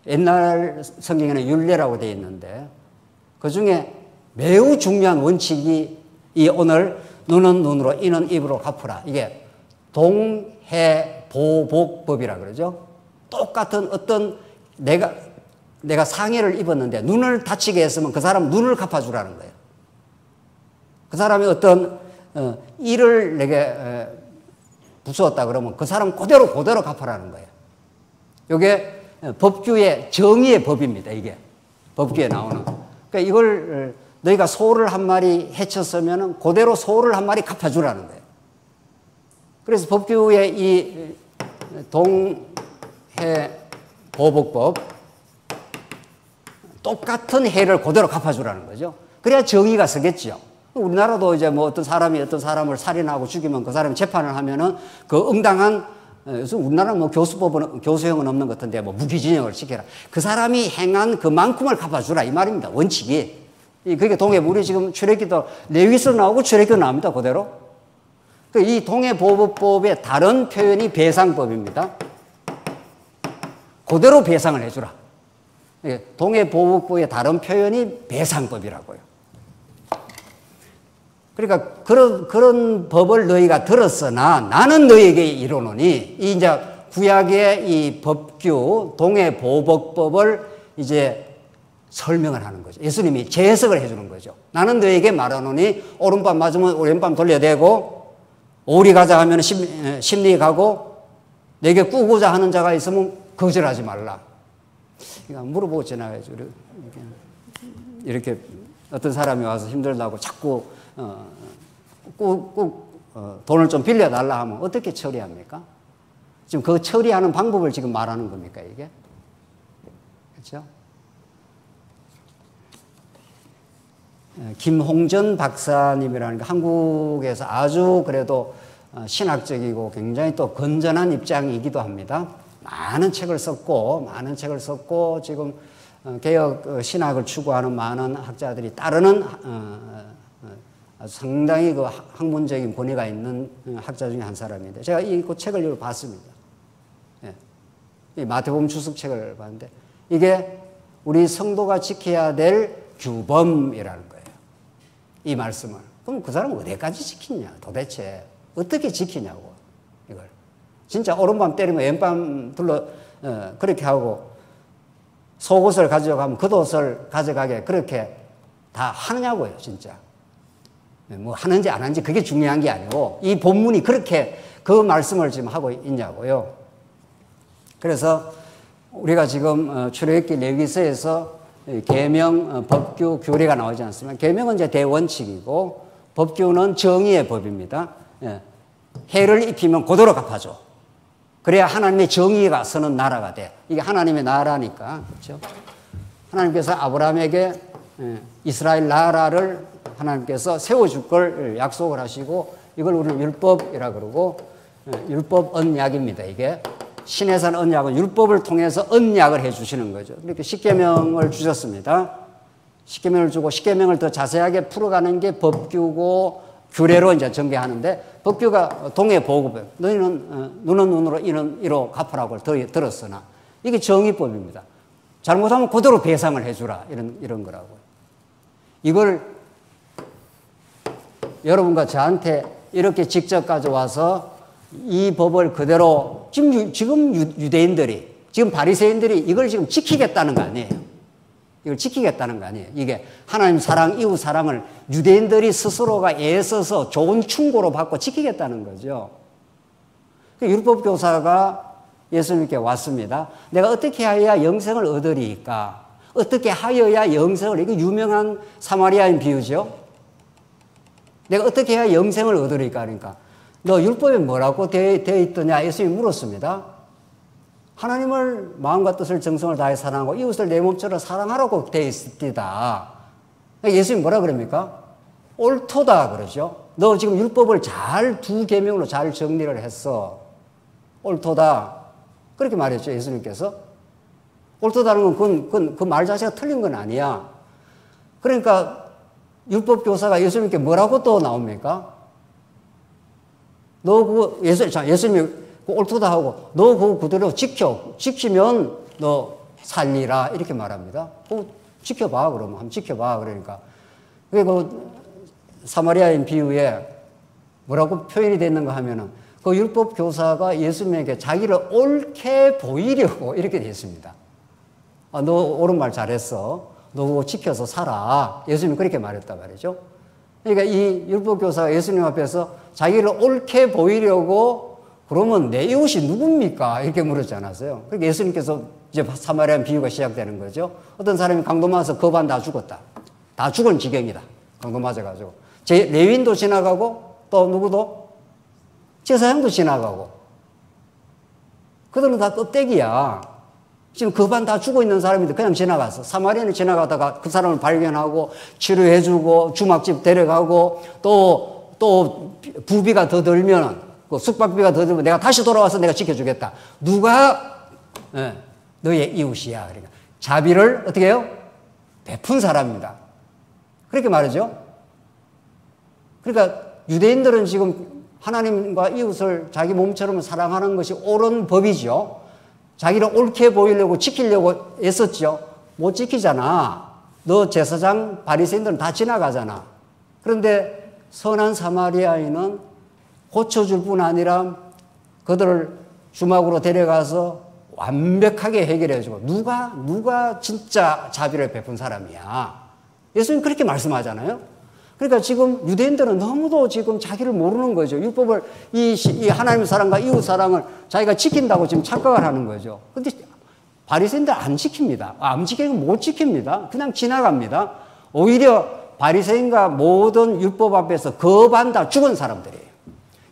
옛날 성경에는 율례라고 되어 있는데 그 중에 매우 중요한 원칙이 이 오늘 눈은 눈으로 이는 입으로 갚으라. 이게 동해보복법이라 그러죠. 똑같은 어떤 내가 상해를 입었는데 눈을 다치게 했으면 그 사람 눈을 갚아주라는 거예요. 그 사람이 어떤 일을 내게 부수었다 그러면 그 사람 그대로 갚아라는 거예요. 이게 법규의 정의의 법입니다. 이게 법규에 나오는. 그러니까 이걸 너희가 소를 한 마리 해쳤으면 그대로 소를 한 마리 갚아주라는 거예요. 그래서 법규의 이 동해보복법 똑같은 해를 그대로 갚아주라는 거죠. 그래야 정의가 서겠죠. 우리나라도 이제 뭐 어떤 사람을 살인하고 죽이면 그 사람이 재판을 하면은 그 응당한, 우리나라는 뭐 교수형은 없는 것 같은데 뭐 무기징역을 시켜라. 그 사람이 행한 그만큼을 갚아주라. 이 말입니다. 원칙이. 그게 우리 지금 출애굽기도 레위기서 나오고 출애굽기도 나옵니다. 그대로. 이 동해보복법의 다른 표현이 배상법입니다. 그대로 배상을 해주라. 동해보복법의 다른 표현이 배상법이라고요. 그러니까 그런 법을 너희가 들었으나 나는 너희에게 이르노니 이 이제 구약의 이 법규 동해보복법을 이제 설명을 하는 거죠. 예수님이 재해석을 해주는 거죠. 나는 너희에게 말하노니 오른밤 맞으면 왼밤 돌려대고 오리 가자 하면 심리 가고 내게 꾸고자 하는 자가 있으면 거절하지 말라. 그러니까 물어보고 지나가야죠. 이렇게 어떤 사람이 와서 힘들다고 자꾸 돈을 좀 빌려달라 하면 어떻게 처리합니까? 지금 그 처리하는 방법을 지금 말하는 겁니까, 이게? 그렇죠? 김홍전 박사님이라는 게 한국에서 아주 그래도 신학적이고 굉장히 또 건전한 입장이기도 합니다. 많은 책을 썼고 지금 개혁 신학을 추구하는 많은 학자들이 따르는 상당히 그 학문적인 권위가 있는 학자 중에 한 사람인데 제가 그 책을 봤습니다. 이 마태복음 주석책을 봤는데 이게 우리 성도가 지켜야 될 규범이라는 거예요. 이 말씀을. 그럼 그 사람은 어디까지 지키냐 도대체. 어떻게 지키냐고 이걸. 진짜 오른밤 때리면 왼밤 그렇게 하고 속옷을 가져가면 겉옷을 가져가게 그렇게 다 하느냐고요, 진짜. 뭐 하는지 안 하는지 그게 중요한 게 아니고 이 본문이 그렇게 그 말씀을 지금 하고 있냐고요. 그래서 우리가 지금 출애굽기 레위기서에서 계명, 법규, 규례가 나오지 않습니까? 계명은 이제 대원칙이고 법규는 정의의 법입니다. 해를 입히면 그대로 갚아줘. 그래야 하나님의 정의가 서는 나라가 돼. 이게 하나님의 나라니까. 그렇죠? 하나님께서 아브라함에게 이스라엘 나라를 하나님께서 세워줄 걸 약속을 하시고 이걸 우리는 율법이라 그러고 율법 언약입니다. 이게 신의 언약은 율법을 통해서 언약을 해 주시는 거죠. 이렇게 십계명을 주셨습니다. 십계명을 주고 십계명을 더 자세하게 풀어가는 게 법규고 규례로 이제 전개하는데 법규가 동해보복법. 너희는 눈은 눈으로 이는 이로 갚으라고 들었으나 이게 정의법입니다. 잘못하면 그대로 배상을 해주라 이런 거라고요. 이걸 여러분과 저한테 이렇게 직접 가져와서 이 법을 그대로 지금 유대인들이, 지금 바리새인들이 이걸 지금 지키겠다는 거 아니에요. 이걸 지키겠다는 거 아니에요. 이게 하나님 사랑, 이웃 사랑을 유대인들이 스스로가 애써서 좋은 충고로 받고 지키겠다는 거죠. 율법 교사가 예수님께 왔습니다. 내가 어떻게 하여야 영생을 얻으리까? 어떻게 하여야 영생을, 이거 유명한 사마리아인 비유죠. 내가 어떻게 해야 영생을 얻으리까? 그러니까 너 율법에 뭐라고 되어 있더냐? 예수님이 물었습니다. 하나님을 마음과 뜻을 정성을 다해 사랑하고 이웃을 내 몸처럼 사랑하라고 되어 있습니다. 예수님이 뭐라 그럽니까? 옳도다 그러죠. 너 지금 율법을 잘 두 계명으로 잘 정리를 했어. 옳도다. 그렇게 말했죠, 예수님께서. 옳도다는 건 그 말 자체가 틀린 건 아니야. 그러니까 율법 교사가 예수님께 뭐라고 또 나옵니까? 너 그거 예수님이 옳도다 하고 너 그거 그대로 지키면 너 살리라 이렇게 말합니다. 그거 지켜봐 그러면 한번 지켜봐 그러니까 그 사마리아인 비유에 뭐라고 표현이 됐는가 하면은 그 율법 교사가 예수님에게 자기를 옳게 보이려고 이렇게 됐습니다. 아, 너 옳은 말 잘했어. 너 그거 지켜서 살아. 예수님이 그렇게 말했단 말이죠. 그러니까 이 율법 교사가 예수님 앞에서 자기를 옳게 보이려고 그러면 내 이웃이 누굽니까? 이렇게 물었지 않았어요. 그러니까 예수님께서 이제 사마리아 비유가 시작되는 거죠. 어떤 사람이 강도 맞아서 그 반 다 죽었다. 다 죽은 지경이다. 강도 맞아가지고. 레위인도 지나가고 또 누구도? 제사장도 지나가고. 그들은 다 껍데기야. 지금 그 반 다 죽어 있는 사람인데 그냥 지나갔어. 사마리아는 지나가다가 그 사람을 발견하고 치료해주고 주막집 데려가고 또 부비가 더 들면 그 숙박비가 더 들면 내가 다시 돌아와서 내가 지켜주겠다. 누가 너의 이웃이야. 그러니까 자비를 어떻게 해요? 베푼 사람입니다. 그렇게 말이죠. 그러니까 유대인들은 지금 하나님과 이웃을 자기 몸처럼 사랑하는 것이 옳은 법이죠. 자기를 옳게 보이려고 지키려고 애썼죠. 못 지키잖아. 너 제사장 바리새인들은 다 지나가잖아. 그런데 선한 사마리아인은 고쳐줄 뿐 아니라 그들을 주막으로 데려가서 완벽하게 해결해주고 누가 진짜 자비를 베푼 사람이야. 예수님 그렇게 말씀하잖아요. 그러니까 지금 유대인들은 너무도 지금 자기를 모르는 거죠. 율법을 이 하나님 사랑과 이웃 사랑을 자기가 지킨다고 지금 착각을 하는 거죠. 근데 바리새인들 안 지킵니다. 안 지키면 못 지킵니다. 그냥 지나갑니다. 오히려 바리새인과 모든 율법 앞에서 거반다 죽은 사람들이에요.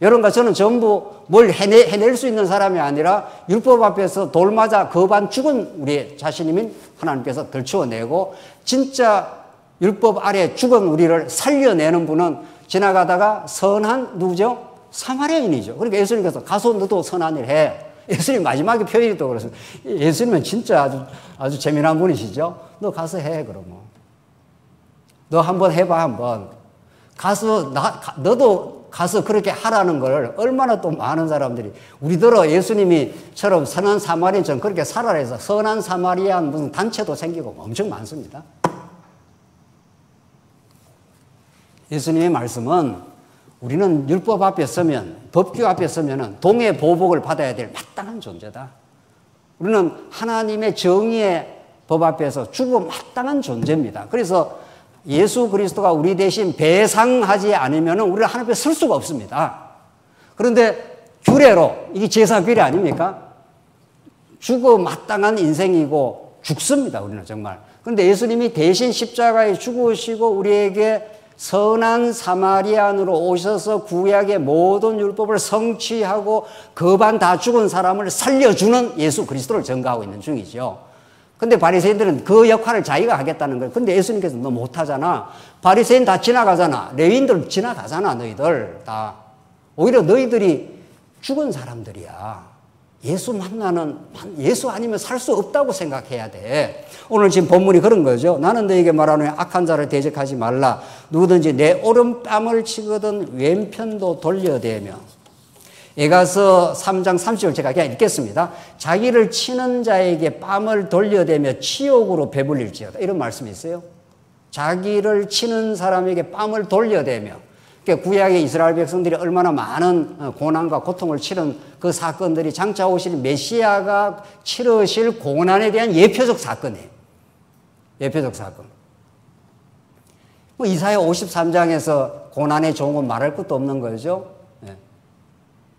여러분과 저는 전부 뭘 해낼 수 있는 사람이 아니라 율법 앞에서 돌 맞아 거반 죽은 우리 자신이면 하나님께서 들추어내고 진짜 율법 아래 죽은 우리를 살려내는 분은 지나가다가 선한 누구죠? 사마리아인이죠. 그러니까 예수님께서 가서 너도 선한 일 해. 예수님 마지막에 표현이 또 그랬어요. 예수님은 진짜 아주 재미난 분이시죠. 너 가서 해 그러면. 너 한번 해봐 한번. 가서 너도 가서 그렇게 하라는 걸 얼마나 또 많은 사람들이 우리들어 예수님이처럼 선한 사마리아인처럼 그렇게 살아라 해서 선한 사마리아인 무슨 단체도 생기고 엄청 많습니다. 예수님의 말씀은 우리는 율법 앞에 서면, 법규 앞에 서면 동의 보복을 받아야 될 마땅한 존재다. 우리는 하나님의 정의의 법 앞에서 죽어 마땅한 존재입니다. 그래서 예수 그리스도가 우리 대신 배상하지 않으면 우리는 하나님 앞에 설 수가 없습니다. 그런데 규례로, 이게 제사 규례 아닙니까? 죽어 마땅한 인생이고 죽습니다, 우리는 정말. 그런데 예수님이 대신 십자가에 죽으시고 우리에게 선한 사마리안으로 오셔서 구약의 모든 율법을 성취하고 거반 다 죽은 사람을 살려주는 예수 그리스도를 전가하고 있는 중이죠. 근데 바리새인들은 그 역할을 자기가 하겠다는 거예요. 근데 예수님께서 너 못하잖아. 바리새인 다 지나가잖아. 레위인들 지나가잖아. 너희들 다. 오히려 너희들이 죽은 사람들이야. 예수 아니면 살 수 없다고 생각해야 돼. 오늘 지금 본문이 그런 거죠. 나는 너에게 말하노니 악한 자를 대적하지 말라. 누구든지 내 오른뺨을 치거든 왼편도 돌려대며. 에가서 3장 30절 제가 그냥 읽겠습니다. 자기를 치는 자에게 뺨을 돌려대며 치욕으로 배불릴지어다. 이런 말씀이 있어요. 자기를 치는 사람에게 뺨을 돌려대며. 그러니까 구약의 이스라엘 백성들이 얼마나 많은 고난과 고통을 치른 그 사건들이 장차 오실 메시아가 치르실 고난에 대한 예표적 사건이에요. 예표적 사건. 뭐 이사야 53장에서 고난의 종은 말할 것도 없는 거죠. 예.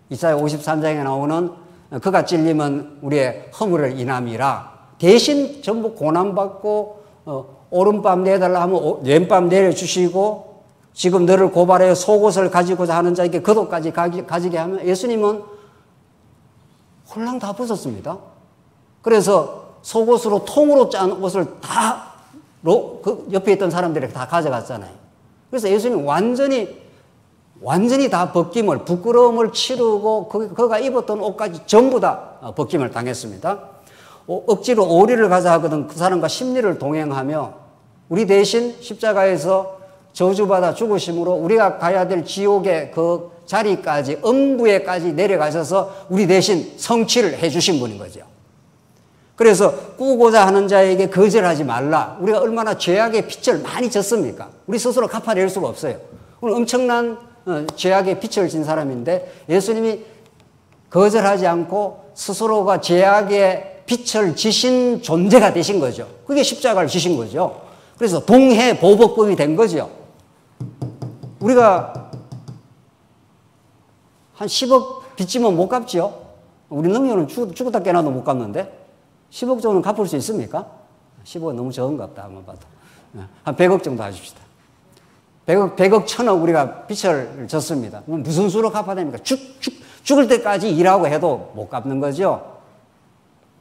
이사야 53장에 나오는 그가 찔림은 우리의 허물을 인함이라 대신 전부 고난받고 오른밤 내달라 하면 왼밤 내려주시고 지금 너를 고발하여 속옷을 가지고자 하는 자에게 겉옷까지 가지게 하면 예수님은 홀랑 다 벗었습니다. 그래서 속옷으로 통으로 짠 옷을 다 그 옆에 있던 사람들이 다 가져갔잖아요. 그래서 예수님 완전히 다 벗김을, 부끄러움을 치르고 그가 입었던 옷까지 전부 다 벗김을 당했습니다. 억지로 오리를 가자 하거든 그 사람과 심리를 동행하며 우리 대신 십자가에서 저주받아 죽으심으로 우리가 가야 될 지옥의 그 자리까지, 음부에까지 내려가셔서 우리 대신 성취를 해주신 분인 거죠. 그래서 꾸고자 하는 자에게 거절하지 말라. 우리가 얼마나 죄악의 빚을 많이 졌습니까? 우리 스스로 갚아낼 수가 없어요. 오늘 엄청난 죄악의 빚을 진 사람인데 예수님이 거절하지 않고 스스로가 죄악의 빚을 지신 존재가 되신 거죠. 그게 십자가를 지신 거죠. 그래서 동해보복법이 된 거죠. 우리가 한 10억 빚지면 못 갚죠. 우리 능력은 죽었다 깨나도 못 갚는데 10억 정도는 갚을 수 있습니까? 10억은 너무 적은가 보다 한번 봐도. 한 100억 정도 하십시다. 100억, 1000억 우리가 빚을 졌습니다. 무슨 수로 갚아야 됩니까? 죽을 때까지 일하고 해도 못 갚는 거죠.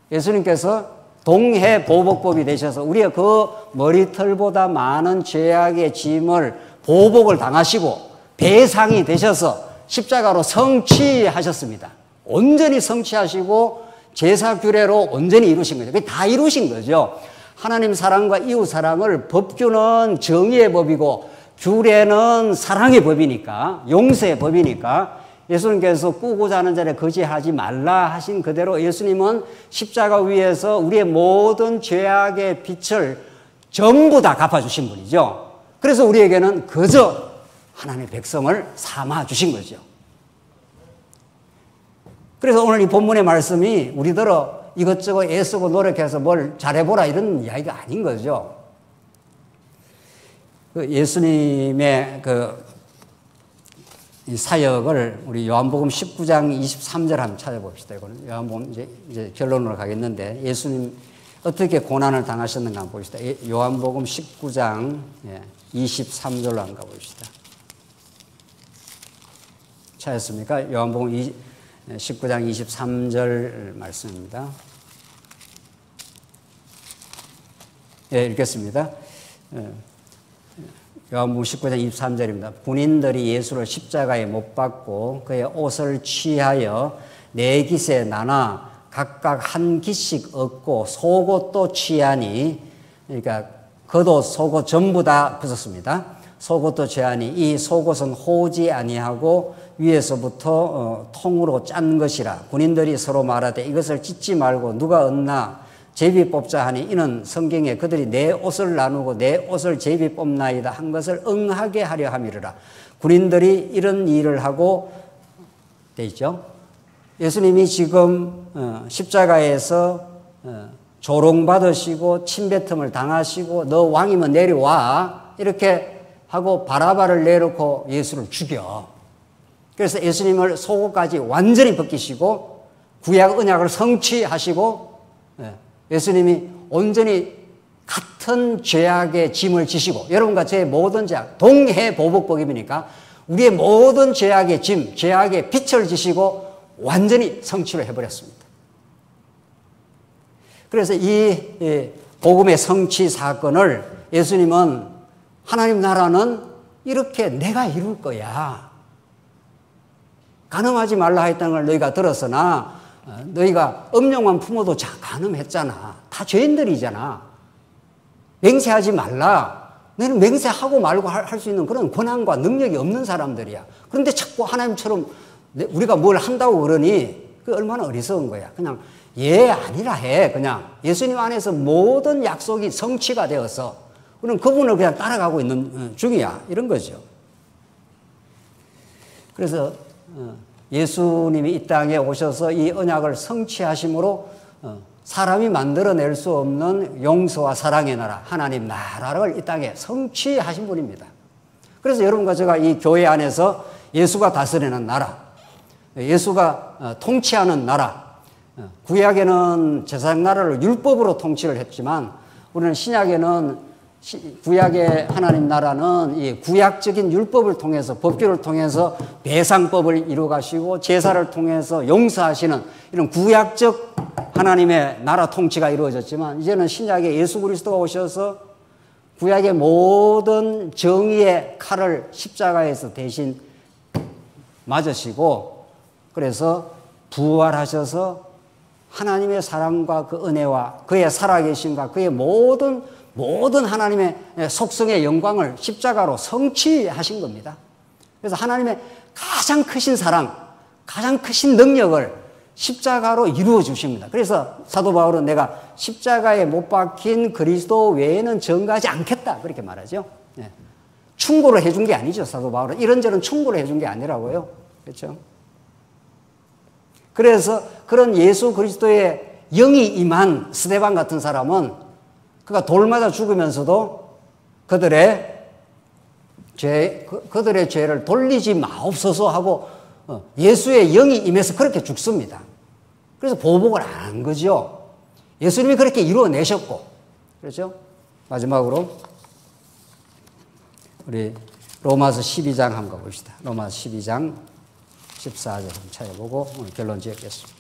예수님께서 동해보복법이 되셔서 우리가 그 머리털보다 많은 죄악의 짐을 보복을 당하시고 배상이 되셔서 십자가로 성취하셨습니다. 온전히 성취하시고 제사 규례로 온전히 이루신 거죠. 그게 다 이루신 거죠. 하나님 사랑과 이웃 사랑을 법규는 정의의 법이고 규례는 사랑의 법이니까 용서의 법이니까 예수님께서 꾸고자 하는 자를 거지하지 말라 하신 그대로 예수님은 십자가 위에서 우리의 모든 죄악의 빚을 전부 다 갚아주신 분이죠. 그래서 우리에게는 그저 하나님의 백성을 삼아주신 거죠. 그래서 오늘 이 본문의 말씀이 우리들어 이것저것 애쓰고 노력해서 뭘 잘해보라 이런 이야기가 아닌 거죠. 예수님의 이 사역을 우리 요한복음 19장 23절 한번 찾아봅시다. 이거는 요한복음 이제 결론으로 가겠는데 예수님 어떻게 고난을 당하셨는가 한번 봅시다. 요한복음 19장 23절로 한번 가봅시다. 찾았습니까? 요한복음 19장 23절 말씀입니다. 예, 읽겠습니다. 요한복음 19장 23절입니다. 군인들이 예수를 십자가에 못 박고 그의 옷을 취하여 네 깃에 나눠 각각 한 깃씩 얻고 속옷도 취하니, 그러니까 겉옷, 속옷 전부 다 벗었습니다. 속옷도 취하니 이 속옷은 호지 아니하고 위에서부터 통으로 짠 것이라. 군인들이 서로 말하되 이것을 찢지 말고 누가 얻나 제비 뽑자 하니 이는 성경에 그들이 내 옷을 나누고 내 옷을 제비 뽑나이다 한 것을 응하게 하려 함이르라. 군인들이 이런 일을 하고 돼 있죠. 예수님이 지금 십자가에서 조롱받으시고 침뱉음을 당하시고 너 왕이면 내려와 이렇게 하고 바라바를 내놓고 예수를 죽여. 그래서 예수님을 속옷까지 완전히 벗기시고 구약 언약을 성취하시고 예수님이 온전히 같은 죄악의 짐을 지시고 여러분과 제 모든 죄악, 동해보복법이니까 우리의 모든 죄악의 짐, 죄악의 빚을 지시고 완전히 성취를 해버렸습니다. 그래서 이 복음의 성취 사건을 예수님은 하나님 나라는 이렇게 내가 이룰 거야. 간음하지 말라 했다는 걸 너희가 들었으나 너희가 음욕만 품어도 간음했잖아. 다 죄인들이잖아. 맹세하지 말라. 너희는 맹세하고 말고 할 수 있는 그런 권한과 능력이 없는 사람들이야. 그런데 자꾸 하나님처럼 우리가 뭘 한다고 그러니 그 얼마나 어리석은 거야. 그냥 예 아니라 해. 그냥 예수님 안에서 모든 약속이 성취가 되어서 그럼 그분을 그냥 따라가고 있는 중이야. 이런 거죠. 그래서 예수님이 이 땅에 오셔서 이 언약을 성취하심으로 사람이 만들어낼 수 없는 용서와 사랑의 나라, 하나님 나라를 이 땅에 성취하신 분입니다. 그래서 여러분과 제가 이 교회 안에서 예수가 다스리는 나라, 예수가 통치하는 나라, 구약에는 제사장 나라를 율법으로 통치를 했지만 우리는 신약에는 구약의 하나님 나라는 이 구약적인 율법을 통해서 법규를 통해서 배상법을 이루어 가시고 제사를 통해서 용서하시는 이런 구약적 하나님의 나라 통치가 이루어졌지만 이제는 신약에 예수 그리스도가 오셔서 구약의 모든 정의의 칼을 십자가에서 대신 맞으시고 그래서 부활하셔서 하나님의 사랑과 그 은혜와 그의 살아계심과 그의 모든 하나님의 속성의 영광을 십자가로 성취하신 겁니다. 그래서 하나님의 가장 크신 사랑, 가장 크신 능력을 십자가로 이루어 주십니다. 그래서 사도 바울은 내가 십자가에 못 박힌 그리스도 외에는 전가하지 않겠다 그렇게 말하죠. 충고를 해준 게 아니죠. 사도 바울은 이런저런 충고를 해준 게 아니라고요. 그렇죠? 그래서 그런 예수 그리스도의 영이 임한 스데반 같은 사람은 그가 돌 맞아 죽으면서도 그들의 죄를 돌리지 마옵소서 하고 예수의 영이 임해서 그렇게 죽습니다. 그래서 보복을 안 한 거죠. 예수님이 그렇게 이루어내셨고, 그렇죠? 마지막으로 우리 로마서 12장 한번 가봅시다. 로마서 12장 14절 한번 찾아보고 오늘 결론 지었겠습니다.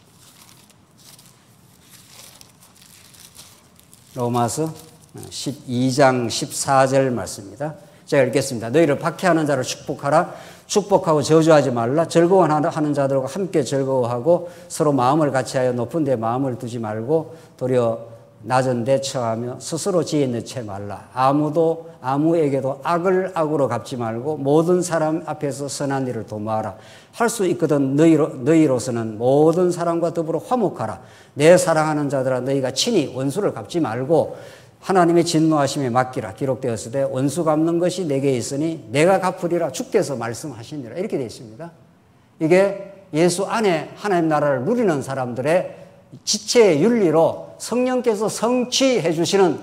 로마서 12장 14절 말씀입니다. 제가 읽겠습니다. 너희를 박해하는 자를 축복하라. 축복하고 저주하지 말라. 즐거워하는 자들과 함께 즐거워하고 서로 마음을 같이하여 높은 데 마음을 두지 말고 도리어 낮은 데 처하며 스스로 지혜 넣지 말라. 아무에게도 악을 악으로 갚지 말고 모든 사람 앞에서 선한 일을 도모하라. 할 수 있거든 너희로서는 모든 사람과 더불어 화목하라. 내 사랑하는 자들아 너희가 친히 원수를 갚지 말고 하나님의 진노하심에 맡기라. 기록되었으되 원수 갚는 것이 내게 있으니 내가 갚으리라. 주께서 말씀하시니라. 이렇게 되어 있습니다. 이게 예수 안에 하나님 나라를 누리는 사람들의 지체의 윤리로 성령께서 성취해 주시는,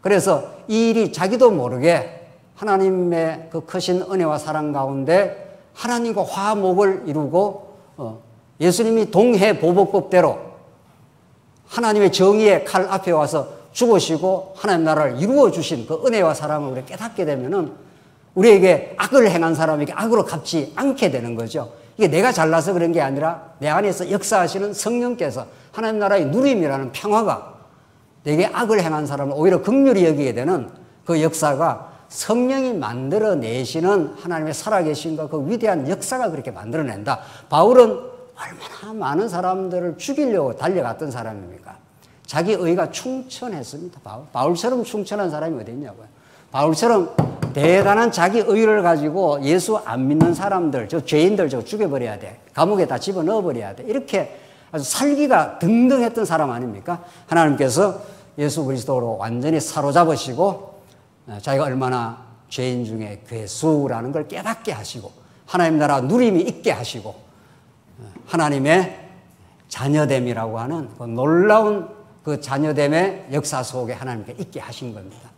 그래서 이 일이 자기도 모르게 하나님의 그 크신 은혜와 사랑 가운데 하나님과 화목을 이루고 예수님이 동해 보복법대로 하나님의 정의의 칼 앞에 와서 죽으시고 하나님 나라를 이루어 주신 그 은혜와 사랑을 우리가 깨닫게 되면은 우리에게 악을 행한 사람에게 악으로 갚지 않게 되는 거죠. 이게 내가 잘나서 그런 게 아니라 내 안에서 역사하시는 성령께서 하나님 나라의 누림이라는 평화가 내게 악을 행한 사람을 오히려 긍휼히 여기게 되는 그 역사가 성령이 만들어내시는 하나님의 살아계신과 그 위대한 역사가 그렇게 만들어낸다. 바울은 얼마나 많은 사람들을 죽이려고 달려갔던 사람입니까? 자기 의가 충천했습니다. 바울처럼 충천한 사람이 어디 있냐고요. 바울처럼 대단한 자기 의를 가지고 예수 안 믿는 사람들, 저 죄인들 저거 죽여버려야 돼. 감옥에 다 집어넣어버려야 돼. 이렇게 아주 살기가 등등했던 사람 아닙니까? 하나님께서 예수 그리스도로 완전히 사로잡으시고 자기가 얼마나 죄인 중에 괴수라는 걸 깨닫게 하시고 하나님 나라 누림이 있게 하시고 하나님의 자녀됨이라고 하는 그 놀라운 그 자녀됨의 역사 속에 하나님께 있게 하신 겁니다.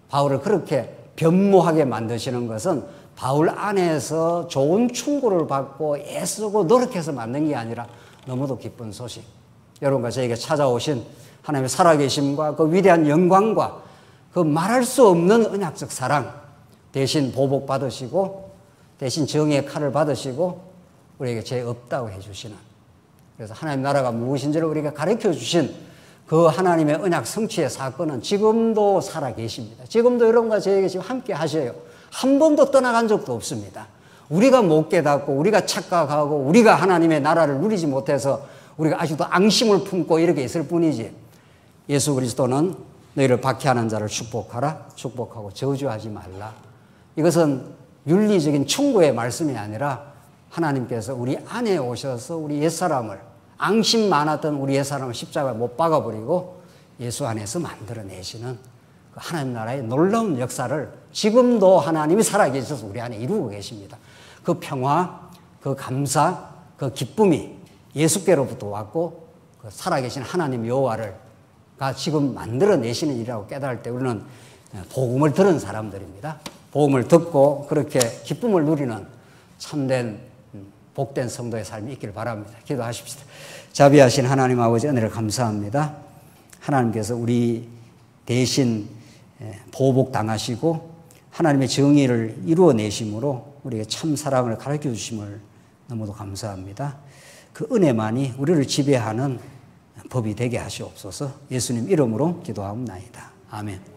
바울을 그렇게 변모하게 만드시는 것은 바울 안에서 좋은 충고를 받고 애쓰고 노력해서 만든 게 아니라 너무도 기쁜 소식. 여러분과 저에게 찾아오신 하나님의 살아계심과 그 위대한 영광과 그 말할 수 없는 언약적 사랑, 대신 보복 받으시고 대신 정의의 칼을 받으시고 우리에게 죄 없다고 해주시는, 그래서 하나님 나라가 무엇인지를 우리에게 가르쳐 주신 그 하나님의 언약 성취의 사건은 지금도 살아 계십니다. 지금도 여러분과 저에게 지금 함께 하셔요. 한 번도 떠나간 적도 없습니다. 우리가 못 깨닫고 우리가 착각하고 우리가 하나님의 나라를 누리지 못해서 우리가 아직도 앙심을 품고 이렇게 있을 뿐이지, 예수 그리스도는 너희를 박해하는 자를 축복하라. 축복하고 저주하지 말라. 이것은 윤리적인 충고의 말씀이 아니라 하나님께서 우리 안에 오셔서 우리 옛사람을, 앙심 많았던 우리 옛사람을 십자가에 못 박아버리고 예수 안에서 만들어내시는 그 하나님 나라의 놀라운 역사를 지금도 하나님이 살아계셔서 우리 안에 이루고 계십니다. 그 평화, 그 감사, 그 기쁨이 예수께로부터 왔고 그 살아계신 하나님 여호와가 지금 만들어내시는 일이라고 깨달을 때 우리는 복음을 들은 사람들입니다. 복음을 듣고 그렇게 기쁨을 누리는 참된 복된 성도의 삶이 있길 바랍니다. 기도하십시다. 자비하신 하나님 아버지 은혜를 감사합니다. 하나님께서 우리 대신 보복당하시고 하나님의 정의를 이루어내심으로 우리에게 참 사랑을 가르쳐 주심을 너무도 감사합니다. 그 은혜만이 우리를 지배하는 법이 되게 하시옵소서. 예수님 이름으로 기도하옵나이다. 아멘.